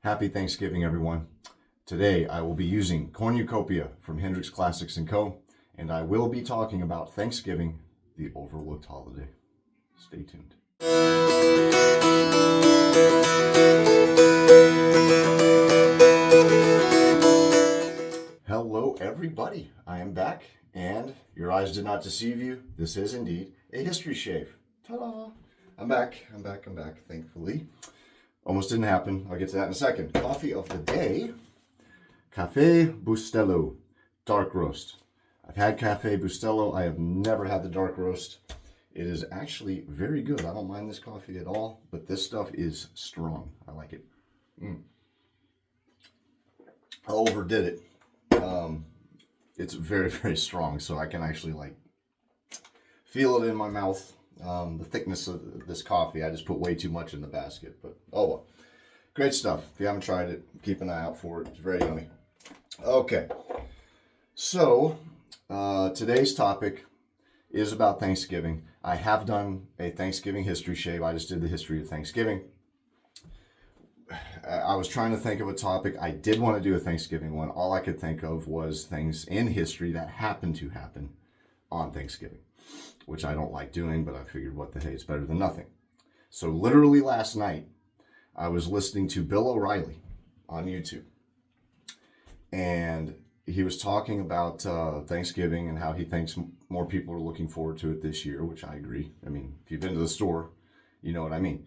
Happy Thanksgiving, everyone. Today I will be using Cornucopia from Hendrix Classics and Co. And I will be talking about Thanksgiving, the overlooked holiday. Stay tuned. Hello, everybody. I am back, and your eyes did not deceive you. This is indeed a history shave. Ta-da! I'm back, thankfully. Almost didn't happen. I'll get to that in a second. Coffee of the day, Café Bustelo, dark roast. I've had Café Bustelo. I have never had the dark roast. It is actually very good. I don't mind this coffee at all, but this stuff is strong. I like it. I overdid it. It's very, very strong, so I can actually feel it in my mouth. The thickness of this coffee, I just put way too much in the basket, but oh well. Great stuff. If you haven't tried it, keep an eye out for it. It's very yummy. Okay, so today's topic is about Thanksgiving. I have done a Thanksgiving history shave. I just did the history of Thanksgiving. I was trying to think of a topic. I did want to do a Thanksgiving one. All I could think of was things in history that happened to happen on Thanksgiving, which I don't like doing, but I figured what the hey, it's better than nothing. So literally last night, I was listening to Bill O'Reilly on YouTube, and he was talking about Thanksgiving and how he thinks more people are looking forward to it this year, which I agree. I mean, if you've been to the store, you know what I mean.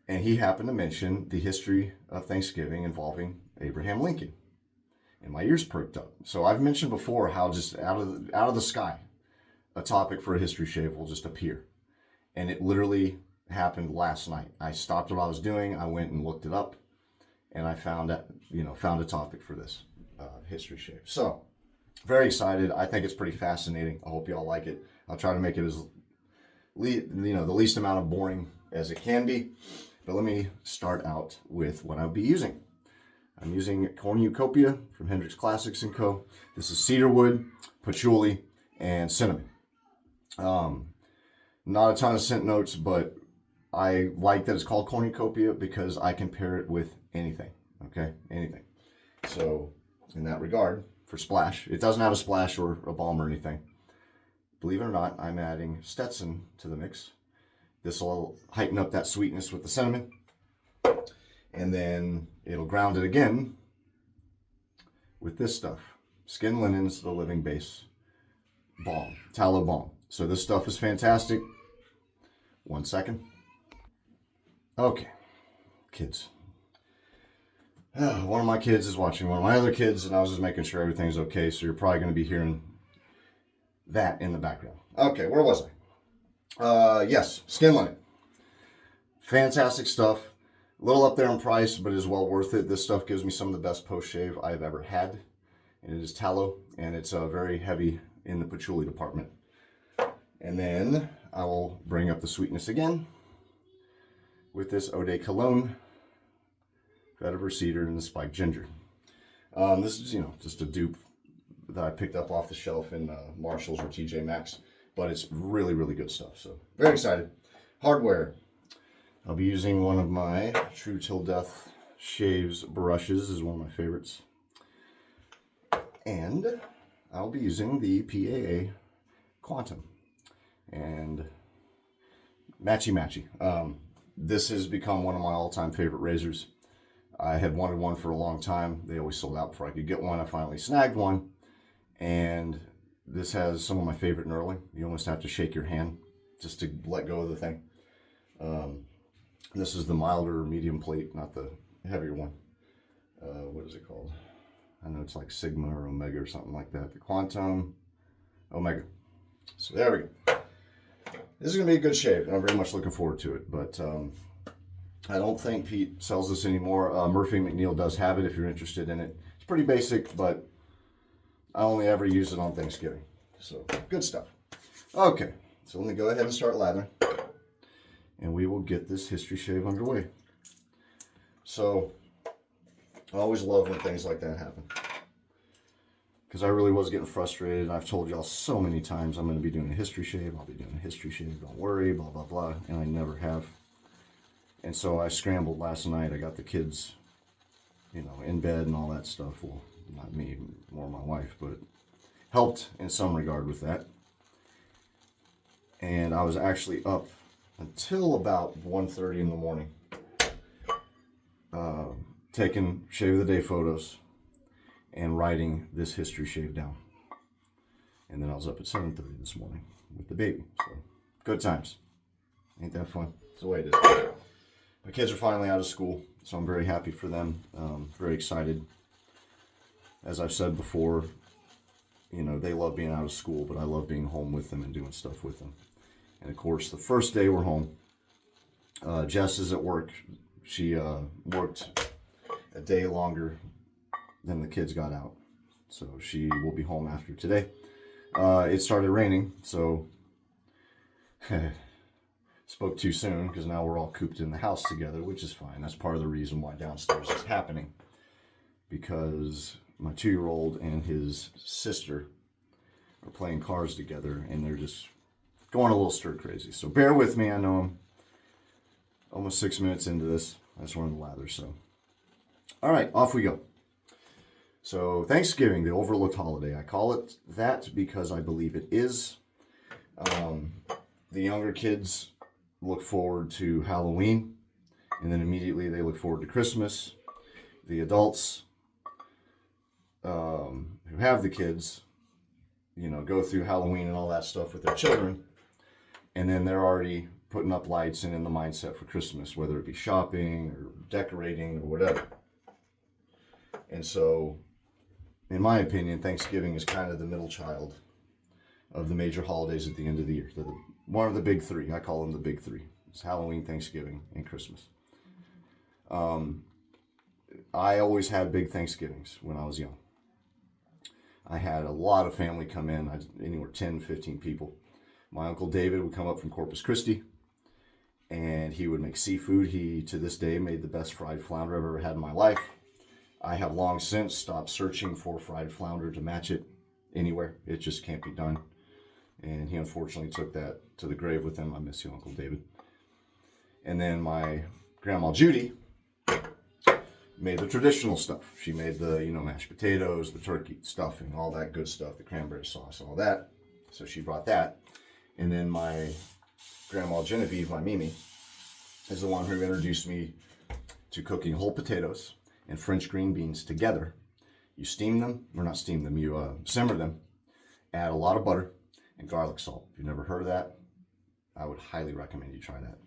And he happened to mention the history of Thanksgiving involving Abraham Lincoln, and my ears perked up. So I've mentioned before how just out of the sky, a topic for a history shave will just appear. And it literally happened last night. I stopped what I was doing, I went and looked it up, and I found a topic for this history shave. So, very excited. I think it's pretty fascinating. I hope y'all like it. I'll try to make it as the least amount of boring as it can be. But let me start out with what I'll be using. I'm using Cornucopia from Hendrix Classics and Co. This is cedar wood, patchouli, and cinnamon. Not a ton of scent notes, but I like that it's called Cornucopia because I can pair it with anything, okay? Anything. So, in that regard, for splash, it doesn't have a splash or a balm or anything. Believe it or not, I'm adding Stetson to the mix. This will heighten up that sweetness with the cinnamon, and then it'll ground it again with this stuff. Skin Linens, the Living Base Balm, Tallow Balm. So this stuff is fantastic. 1 second. Okay, kids. One of my kids is watching one of my other kids, and I was just making sure everything's okay, so you're probably going to be hearing that in the background. Okay, where was I? Yes, Skin Linen. Fantastic stuff. A little up there in price, but it is well worth it. This stuff gives me some of the best post-shave I've ever had. And it is tallow, and it's very heavy in the patchouli department. And then I will bring up the sweetness again with this 𝘊𝘰𝘳𝘰𝘰𝘕 vetiver cedar and the spiked ginger. This is, just a dupe that I picked up off the shelf in Marshall's or TJ Maxx. But it's really, really good stuff. So, very excited. Hardware. I'll be using one of my True Till Death shaves brushes. This is one of my favorites. And I'll be using the PAA Quantum. And matchy. This has become one of my all-time favorite razors. I had wanted one for a long time. They always sold out before I could get one. I finally snagged one. And this has some of my favorite knurling. You almost have to shake your hand just to let go of the thing. This is the milder medium plate, not the heavier one. What is it called? I know it's like Sigma or Omega or something like that. The Quantum Omega. So there we go. This is going to be a good shave, and I'm very much looking forward to it. But I don't think Pete sells this anymore. Murphy McNeil does have it if you're interested in it. It's pretty basic, but I only ever use it on Thanksgiving. So, good stuff. Okay, so let me go ahead and start lathering. And we will get this history shave underway. So, I always love when things like that happen. Because I really was getting frustrated. I've told y'all so many times I'm going to be doing a history shave. I'll be doing a history shave. Don't worry, blah, blah, blah. And I never have. And so I scrambled last night. I got the kids you know, in bed and all that stuff. Well, not me, more my wife, but helped in some regard with that. And I was actually up until about 1:30 in the morning, taking shave of the day photos and writing this history shave down. And then I was up at 7:30 this morning with the baby. So good times. Ain't that fun? It's the way it is. My kids are finally out of school, so I'm very happy for them. Very excited. As I've said before, you know, they love being out of school, but I love being home with them and doing stuff with them. And of course, the first day we're home, Jess is at work. She worked a day longer than the kids got out. So she will be home after today. It started raining, so spoke too soon because now we're all cooped in the house together, which is fine. That's part of the reason why downstairs is happening, because my 2-year-old and his sister are playing cards together and they're just going a little stir crazy. So bear with me. I know I'm almost 6 minutes into this. I just wanted to lather. So, all right, off we go. So Thanksgiving, the overlooked holiday. I call it that because I believe it is. The younger kids look forward to Halloween, and then immediately they look forward to Christmas. The adults who have the kids, you know, go through Halloween and all that stuff with their children, and then they're already putting up lights and in the mindset for Christmas, whether it be shopping or decorating or whatever. And so, in my opinion, Thanksgiving is kind of the middle child of the major holidays at the end of the year. They're one of the big three. I call them the big three. It's Halloween, Thanksgiving, and Christmas. I always had big Thanksgivings when I was young. I had a lot of family come in, anywhere 10, 15 people. My Uncle David would come up from Corpus Christi, and he would make seafood. He, to this day, made the best fried flounder I've ever had in my life. I have long since stopped searching for fried flounder to match it anywhere. It just can't be done. And he unfortunately took that to the grave with him. I miss you, Uncle David. And then my Grandma Judy made the traditional stuff. She made the, you know, mashed potatoes, the turkey stuffing, all that good stuff, the cranberry sauce, all that. So she brought that. And then my Grandma Genevieve, my Mimi, is the one who introduced me to cooking whole potatoes and French green beans together. You steam them, or not steam them, you simmer them, add a lot of butter and garlic salt. If you've never heard of that, I would highly recommend you try that.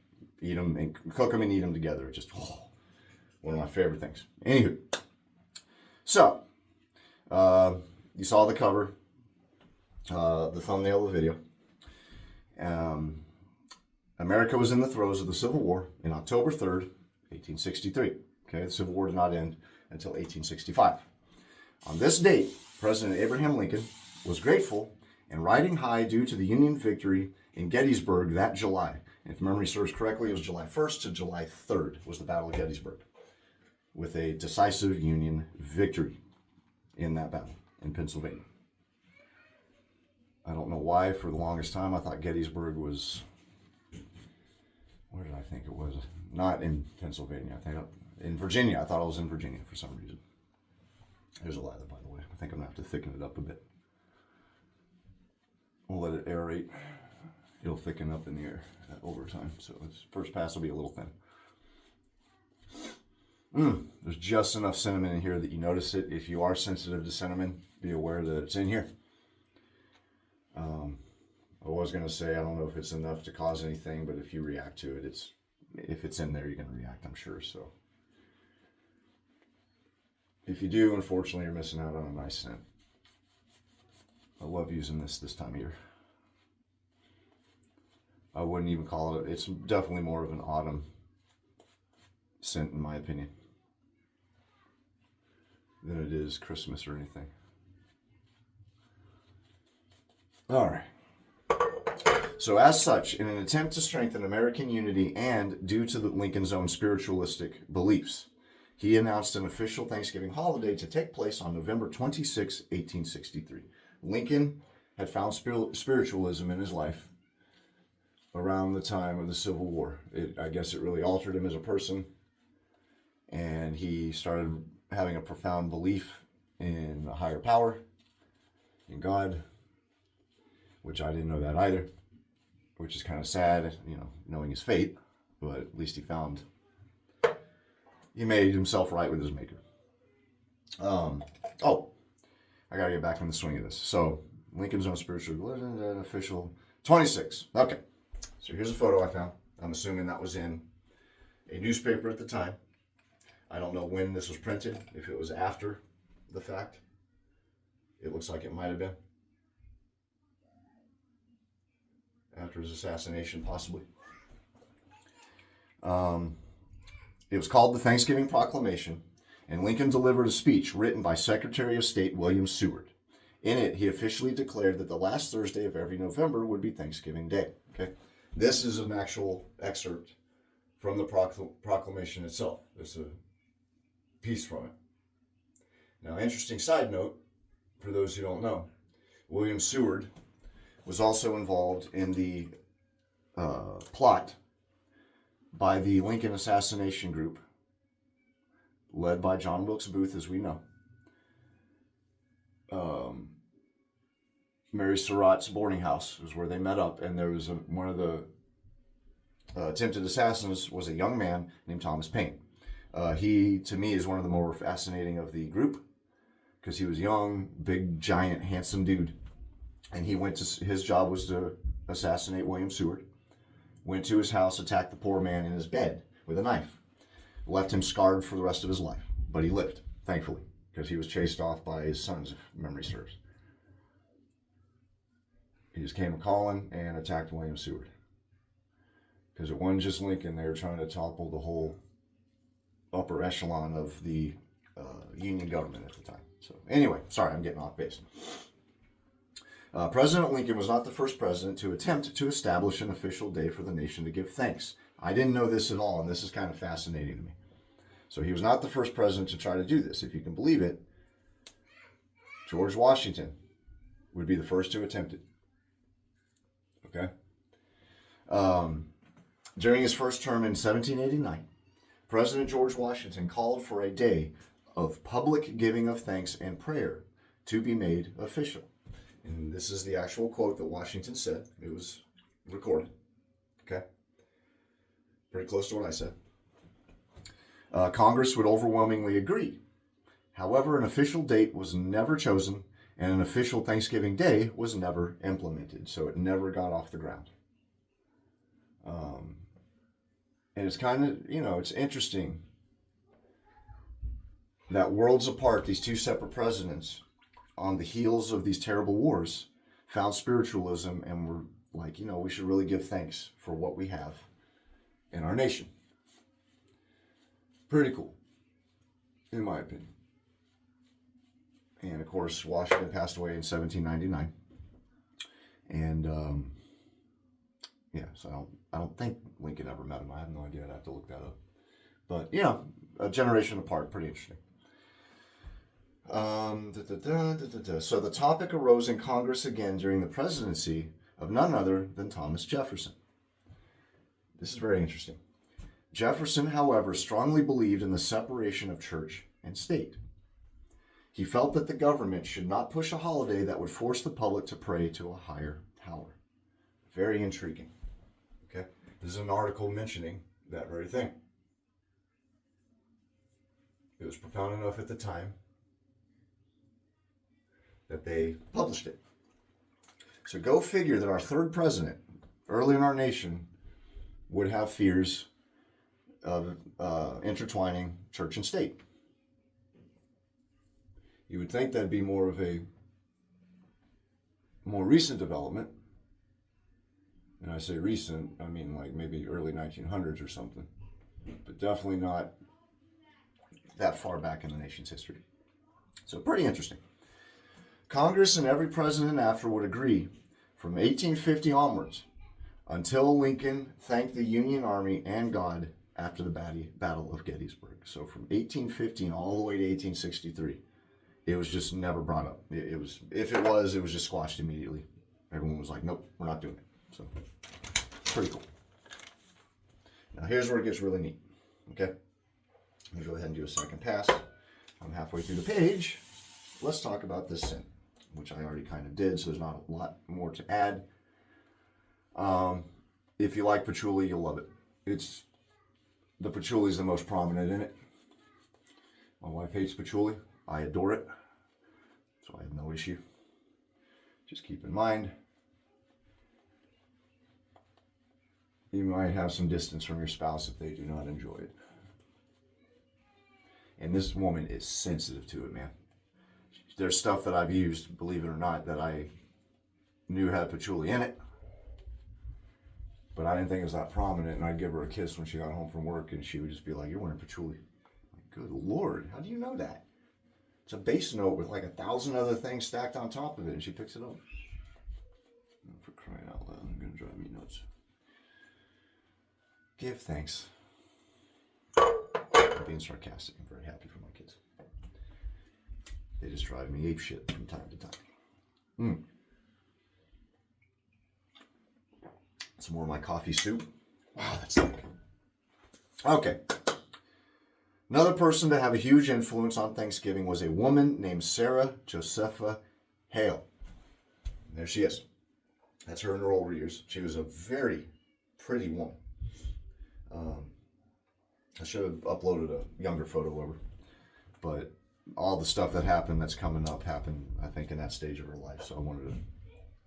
Eat them and cook them and eat them together. It's just one of my favorite things. Anywho, so you saw the cover, the thumbnail of the video. America was in the throes of the Civil War in October 3rd, 1863. Okay, the Civil War did not end until 1865. On this date, President Abraham Lincoln was grateful and riding high due to the Union victory in Gettysburg that July. And if memory serves correctly, it was July 1st to July 3rd was the Battle of Gettysburg, with a decisive Union victory in that battle in Pennsylvania. I don't know why, for the longest time, I thought Gettysburg was, where did I think it was? Not in Pennsylvania. I think in Virginia. I thought it was in Virginia for some reason. There's a lather, by the way. I think I'm going to have to thicken it up a bit. We'll let it aerate. It'll thicken up in the air over time. So its first pass will be a little thin. There's just enough cinnamon in here that you notice it. If you are sensitive to cinnamon, be aware that it's in here. I was going to say, I don't know if it's enough to cause anything, but if you react to it, if it's in there, you're going to react, I'm sure. So if you do, unfortunately, you're missing out on a nice scent. I love using this time of year. I wouldn't even call it, it's definitely more of an autumn scent in my opinion than it is Christmas or anything. All right. So as such, in an attempt to strengthen American unity and due to Lincoln's own spiritualistic beliefs, he announced an official Thanksgiving holiday to take place on November 26, 1863. Lincoln had found spiritualism in his life around the time of the Civil War. I guess it really altered him as a person, and he started having a profound belief in a higher power, in God, which I didn't know that either, which is kind of sad, you know, knowing his fate, but at least he made himself right with his maker. Oh, I gotta get back in the swing of this. So, Lincoln's own spiritual religion, official 26. Okay, so here's a photo I found. I'm assuming that was in a newspaper at the time. I don't know when this was printed, if it was after the fact. It looks like it might have been. After his assassination, possibly. It was called the Thanksgiving Proclamation, and Lincoln delivered a speech written by Secretary of State William Seward. In it, he officially declared that the last Thursday of every November would be Thanksgiving Day. Okay, this is an actual excerpt from the proclamation itself. It's a piece from it. Now, interesting side note, for those who don't know, William Seward was also involved in the plot by the Lincoln assassination group, led by John Wilkes Booth, as we know. Mary Surratt's boarding house was where they met up, and there was one of the attempted assassins was a young man named Thomas Paine. He, to me, is one of the more fascinating of the group because he was young, big, giant, handsome dude. And his job was to assassinate William Seward. Went to his house, attacked the poor man in his bed with a knife. Left him scarred for the rest of his life. But he lived, thankfully, because he was chased off by his sons, if memory serves. He just came a-calling and attacked William Seward. Because it wasn't just Lincoln, they were trying to topple the whole upper echelon of the Union government at the time. So anyway, sorry, I'm getting off base. President Lincoln was not the first president to attempt to establish an official day for the nation to give thanks. I didn't know this at all, and this is kind of fascinating to me. So he was not the first president to try to do this. If you can believe it, George Washington would be the first to attempt it. Okay? During his first term in 1789, President George Washington called for a day of public giving of thanks and prayer to be made official. And this is the actual quote that Washington said. It was recorded. Okay? Pretty close to what I said. Congress would overwhelmingly agree. However, an official date was never chosen, and an official Thanksgiving Day was never implemented. So it never got off the ground. And it's kind of, it's interesting that worlds apart, these two separate presidents, on the heels of these terrible wars, found spiritualism and were like, we should really give thanks for what we have in our nation. Pretty cool, in my opinion. And of course, Washington passed away in 1799. And so I don't think Lincoln ever met him. I have no idea. I'd have to look that up. But a generation apart, pretty interesting. So the topic arose in Congress again during the presidency of none other than Thomas Jefferson. This is very interesting. Jefferson, however, strongly believed in the separation of church and state. He felt that the government should not push a holiday that would force the public to pray to a higher power. Very intriguing. Okay, this is an article mentioning that very thing. It was profound enough at the time that they published it. So go figure that our third president, early in our nation, would have fears of intertwining church and state. You would think that'd be more of a more recent development. And I say recent, I mean like maybe early 1900s or something. But definitely not that far back in the nation's history. So pretty interesting. Congress and every president after would agree from 1850 onwards until Lincoln thanked the Union Army and God after the Battle of Gettysburg. So from 1815 all the way to 1863, it was just never brought up. It was, if it was just squashed immediately. Everyone was like, nope, we're not doing it. So, pretty cool. Now here's where it gets really neat. Okay? Let me go ahead and do a second pass. I'm halfway through the page. Let's talk about this scent, which I already kind of did, so there's not a lot more to add. If you like patchouli, you'll love it. The patchouli is the most prominent in it. My wife hates patchouli. I adore it, so I have no issue. Just keep in mind, you might have some distance from your spouse if they do not enjoy it. And this woman is sensitive to it, man. There's stuff that I've used, believe it or not, that I knew had patchouli in it, but I didn't think it was that prominent, and I'd give her a kiss when she got home from work, and she would just be like, "You're wearing patchouli." Like, good Lord, how do you know that? It's a base note with like 1,000 other things stacked on top of it, and she picks it up. For crying out loud, I'm gonna drive me nuts. Give thanks. I'm being sarcastic. I'm very happy for my kids. They just drive me ape shit from time to time. Some more of my coffee soup. Wow, that's thick. Okay. Another person to have a huge influence on Thanksgiving was a woman named Sarah Josepha Hale. There she is. That's her in her older years. She was a very pretty woman. I should have uploaded a younger photo of her, but all the stuff that happened that's coming up happened, I think, in that stage of her life, so I wanted to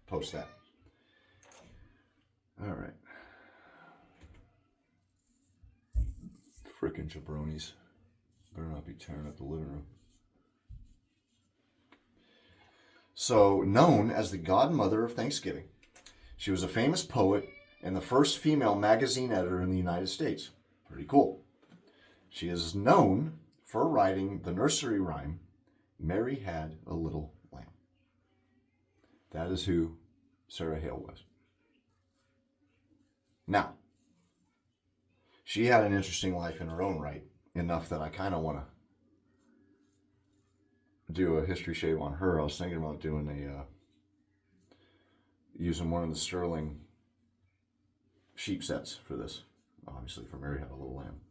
post that. All right. Frickin' jabronis. Better not be tearing up the living room. So, known as the godmother of Thanksgiving, she was a famous poet and the first female magazine editor in the United States. Pretty cool. She is known for writing the nursery rhyme, "Mary Had a Little Lamb." That is who Sarah Hale was. Now, she had an interesting life in her own right, enough that I kind of want to do a history shave on her. I was thinking about doing using one of the sterling sheep sets for this, obviously for Mary Had a Little Lamb.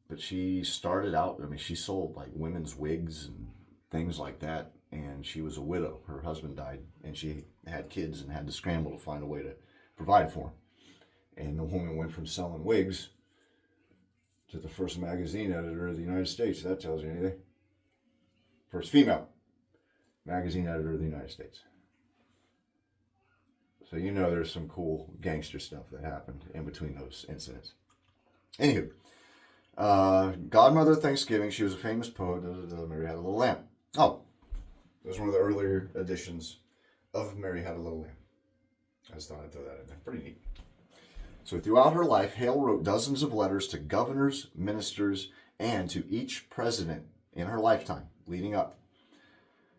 But she started out, I mean, she sold like women's wigs and things like that, and she was a widow. Her husband died, and she had kids and had to scramble to find a way to provide for them. And the woman went from selling wigs to the first magazine editor of the United States. If that tells you anything. First female magazine editor of the United States. So you know there's some cool gangster stuff that happened in between those incidents. Anywho, godmother of Thanksgiving, she was a famous poet. Mary Had a Little Lamb. Oh, it was one of the earlier editions of Mary Had a Little Lamb. I just thought I'd throw that in there. Pretty neat. So throughout her life, Hale wrote dozens of letters to governors, ministers, and to each president in her lifetime leading up,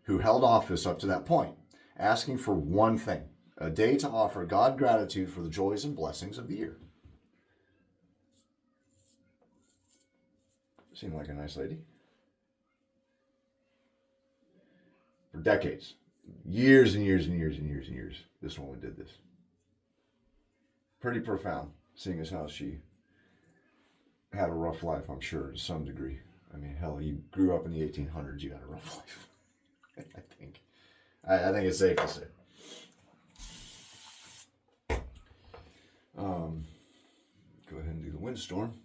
who held office up to that point, asking for one thing: a day to offer God gratitude for the joys and blessings of the year. Seemed like a nice lady. For decades, years and years and years and years and years, this woman did this. Pretty profound, seeing as how she had a rough life, I'm sure, to some degree. I mean, hell, you grew up in the 1800s, you had a rough life. I think it's safe to say. Go ahead and do the windstorm.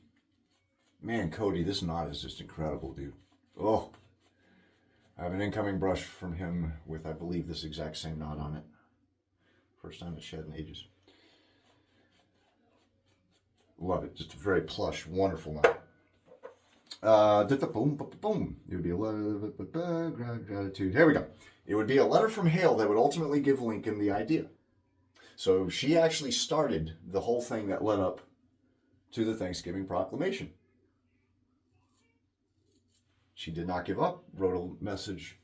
Man, Cody, this knot is just incredible, dude. Oh, I have an incoming brush from him with, I believe, this exact same knot on it. First time it's shed in ages. Love it. Just a very plush, wonderful knot. Boom, boom, boom. It would be a letter, gratitude. Here we go. It would be a letter from Hale that would ultimately give Lincoln the idea. So she actually started the whole thing that led up to the Thanksgiving Proclamation. She did not give up, wrote a message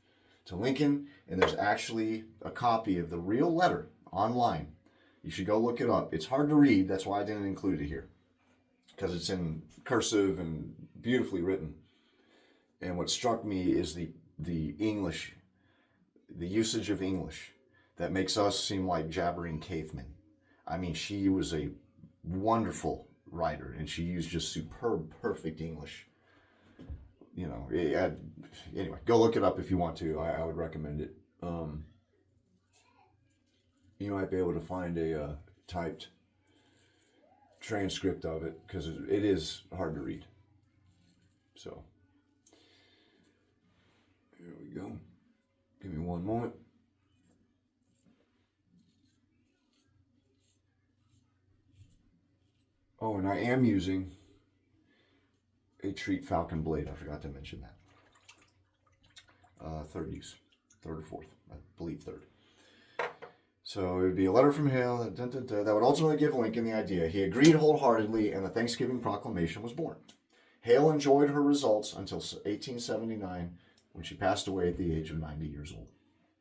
to Lincoln, and there's actually a copy of the real letter online. You should go look it up. It's hard to read, that's why I didn't include it here, because it's in cursive and beautifully written. And what struck me is the English, the usage of English that makes us seem like jabbering cavemen. I mean, she was a wonderful writer, and she used just superb, perfect English. you know, anyway, go look it up if you want to. I would recommend it. You might be able to find a typed transcript of it because it is hard to read. So, here we go. Give me one moment. Oh, and I am using a Treat Falcon blade. I forgot to mention that. Third use. Third or fourth. I believe third. So it would be a letter from Hale that would ultimately give Lincoln the idea. He agreed wholeheartedly, and the Thanksgiving Proclamation was born. Hale enjoyed her results until 1879, when she passed away at the age of 90 years old.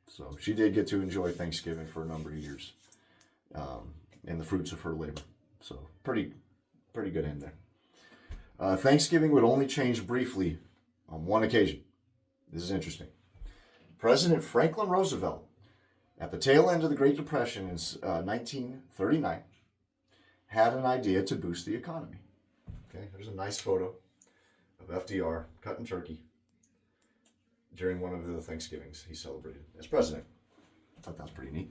So she did get to enjoy Thanksgiving for a number of years, and the fruits of her labor. So pretty good end there. Thanksgiving would only change briefly on one occasion. This is interesting. President Franklin Roosevelt, at the tail end of the Great Depression in 1939, had an idea to boost the economy. Okay, there's a nice photo of FDR cutting turkey during one of the Thanksgivings he celebrated as president. I thought that was pretty neat.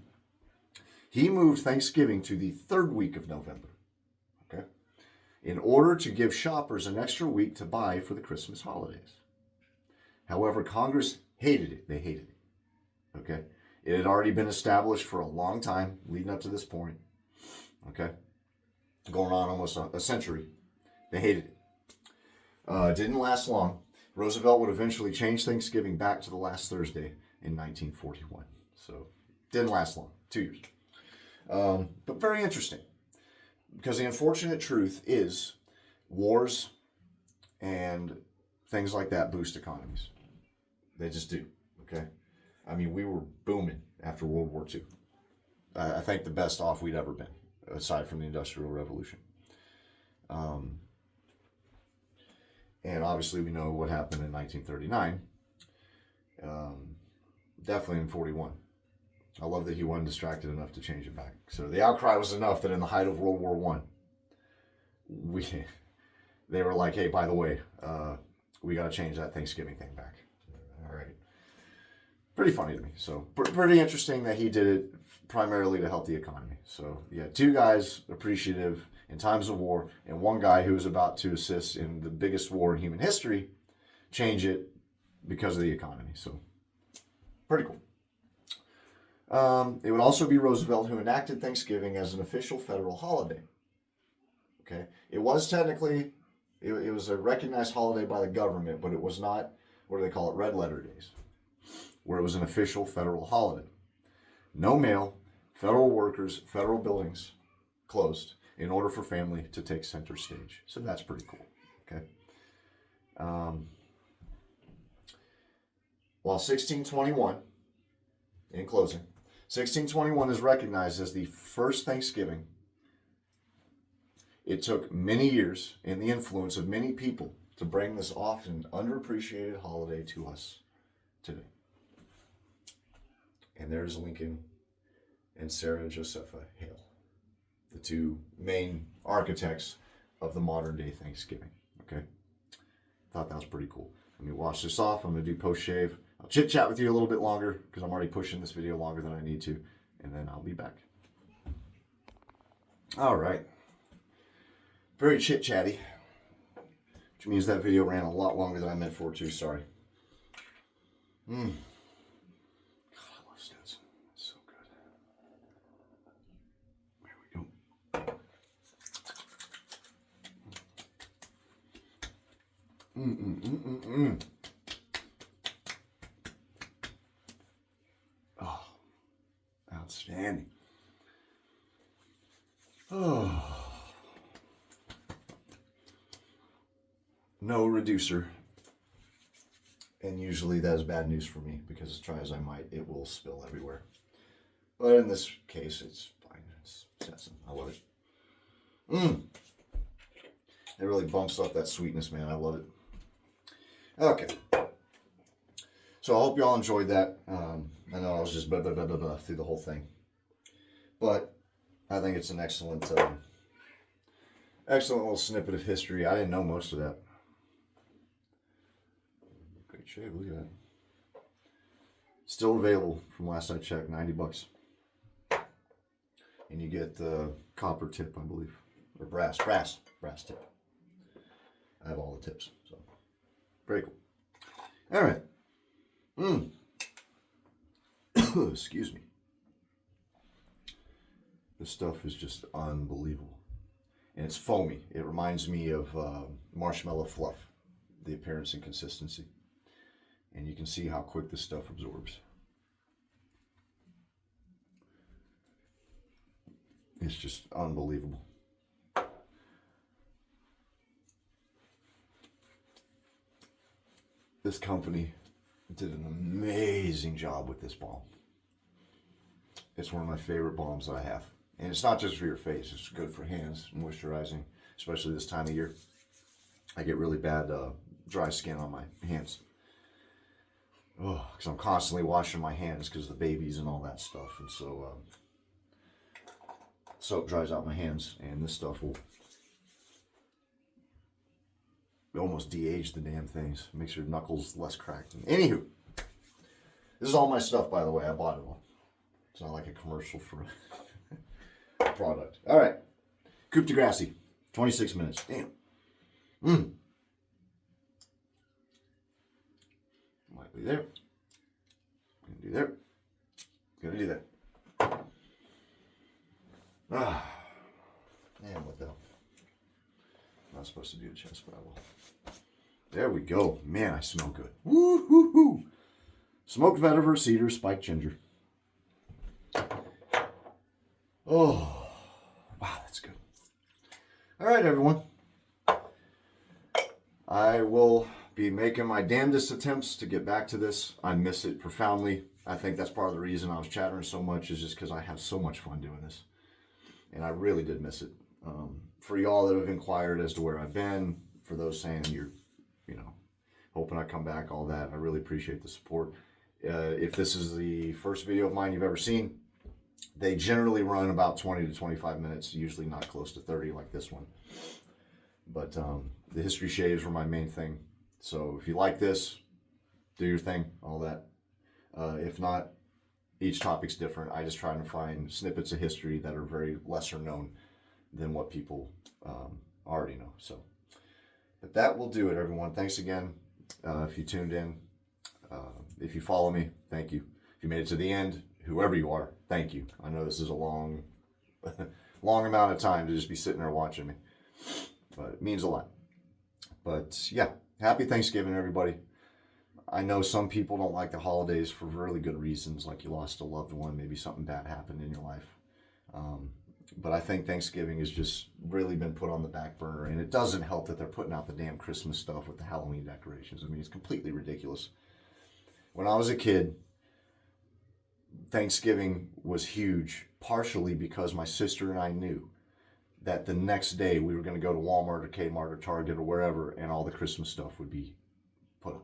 He moved Thanksgiving to the third week of November, okay, in order to give shoppers an extra week to buy for the Christmas holidays. However, Congress hated it. They hated it, okay? It had already been established for a long time, leading up to this point, okay? Going on almost a century. They hated it. Didn't last long. Roosevelt would eventually change Thanksgiving back to the last Thursday in 1941. So, didn't last long, 2 years. But very interesting, because the unfortunate truth is wars and things like that boost economies. They just do, okay? I mean, we were booming after World War II. I think the best off we'd ever been, aside from the Industrial Revolution. And obviously we know what happened in 1939. Definitely in 41. I love that he wasn't distracted enough to change it back. So the outcry was enough that in the height of World War I, they were like, hey, by the way, we got to change that Thanksgiving thing back. All right. Pretty funny to me. So pretty interesting that he did it primarily to help the economy. So yeah, two guys appreciative in times of war, and one guy who was about to assist in the biggest war in human history change it because of the economy. So pretty cool. It would also be Roosevelt who enacted Thanksgiving as an official federal holiday. Okay, it was technically, it was a recognized holiday by the government, but it was not, what do they call it, red letter days, where it was an official federal holiday. No mail, federal workers, federal buildings closed in order for family to take center stage. So that's pretty cool. Okay. While 1621, in closing, 1621 is recognized as the first Thanksgiving. It took many years and the influence of many people to bring this often underappreciated holiday to us today. And there's Lincoln and Sarah Josepha Hale, the two main architects of the modern day Thanksgiving. Okay, thought that was pretty cool. Let me wash this off. I'm gonna do post shave. I'll chit chat with you a little bit longer because I'm already pushing this video longer than I need to, and then I'll be back. All right, very chit chatty, which means that video ran a lot longer than I meant for it to. Sorry. God, I love Stetson. It's so good. There we go. Oh, outstanding. Oh. No reducer. And usually that is bad news for me because try as I might, it will spill everywhere. But in this case, it's fine. It's Stetson. I love it. It really bumps up that sweetness, man. I love it. Okay. So I hope y'all enjoyed that. I know I was just blah, blah, blah, blah, blah through the whole thing. But I think it's an excellent little snippet of history. I didn't know most of that. Great shave, look at that. Still available from last I checked, $90. And you get the copper tip, I believe. Or brass tip. I have all the tips, so very cool. All right. Excuse me. This stuff is just unbelievable. And it's foamy. It reminds me of marshmallow fluff, the appearance and consistency. And you can see how quick this stuff absorbs. It's just unbelievable. This company did an amazing job with this balm. It's one of my favorite balms that I have. And it's not just for your face, it's good for hands, moisturizing, especially this time of year. I get really bad dry skin on my hands. Oh, because I'm constantly washing my hands because of the babies and all that stuff. And so soap dries out my hands, and this stuff will almost de-age the damn things. It makes your knuckles less cracked. Anywho, this is all my stuff, by the way. I bought it all. It's not like a commercial for a product. All right. Coupe de Gracie. 26 minutes. Damn. Might be there. Gonna do there. Gonna do that. Man, what the hell? I'm not supposed to do the chest, but I will. There we go. Man, I smell good. Woo-hoo-hoo. Smoked vetiver, cedar, spiked ginger. Oh, wow, that's good. All right, everyone. I will be making my damnedest attempts to get back to this. I miss it profoundly. I think that's part of the reason I was chattering so much is just because I have so much fun doing this. And I really did miss it. For y'all that have inquired as to where I've been, for those saying you're, hoping I come back, all that, I really appreciate the support. If this is the first video of mine you've ever seen, they generally run about 20 to 25 minutes, usually not close to 30 like this one. But the history shaves were my main thing. So if you like this, do your thing, all that. If not, each topic's different. I just try to find snippets of history that are very lesser known than what people already know. So, but that will do it, everyone. Thanks again. If you tuned in, if you follow me, thank you. If you made it to the end, whoever you are, thank you. I know this is a long amount of time to just be sitting there watching me, but it means a lot. But yeah, happy Thanksgiving, everybody. I know some people don't like the holidays for really good reasons, like you lost a loved one, maybe something bad happened in your life. But I think Thanksgiving has just really been put on the back burner, and it doesn't help that they're putting out the damn Christmas stuff with the Halloween decorations. I mean, it's completely ridiculous. When I was a kid, Thanksgiving was huge, partially because my sister and I knew that the next day we were going to go to Walmart or Kmart or Target or wherever, and all the Christmas stuff would be put up.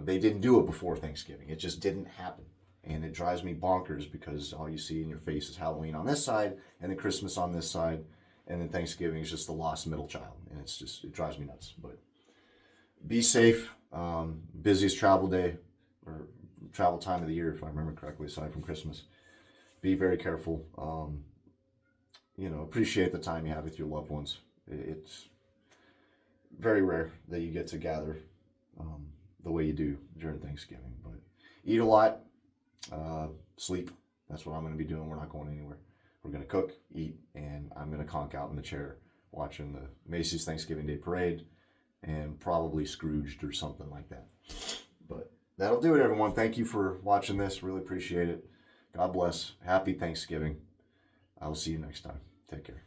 They didn't do it before Thanksgiving. It just didn't happen. And it drives me bonkers because all you see in your face is Halloween on this side and then Christmas on this side. And then Thanksgiving is just the lost middle child. And it drives me nuts. But be safe. Busiest travel day or travel time of the year, if I remember correctly, aside from Christmas. Be very careful. Appreciate the time you have with your loved ones. It's very rare that you get to gather the way you do during Thanksgiving. But eat a lot. Sleep. That's what I'm going to be doing. We're not going anywhere. We're going to cook, eat, and I'm going to conk out in the chair watching the Macy's Thanksgiving Day Parade and probably Scrooged or something like that. But that'll do it, everyone. Thank you for watching this. Really appreciate it. God bless. Happy Thanksgiving. I will see you next time. Take care.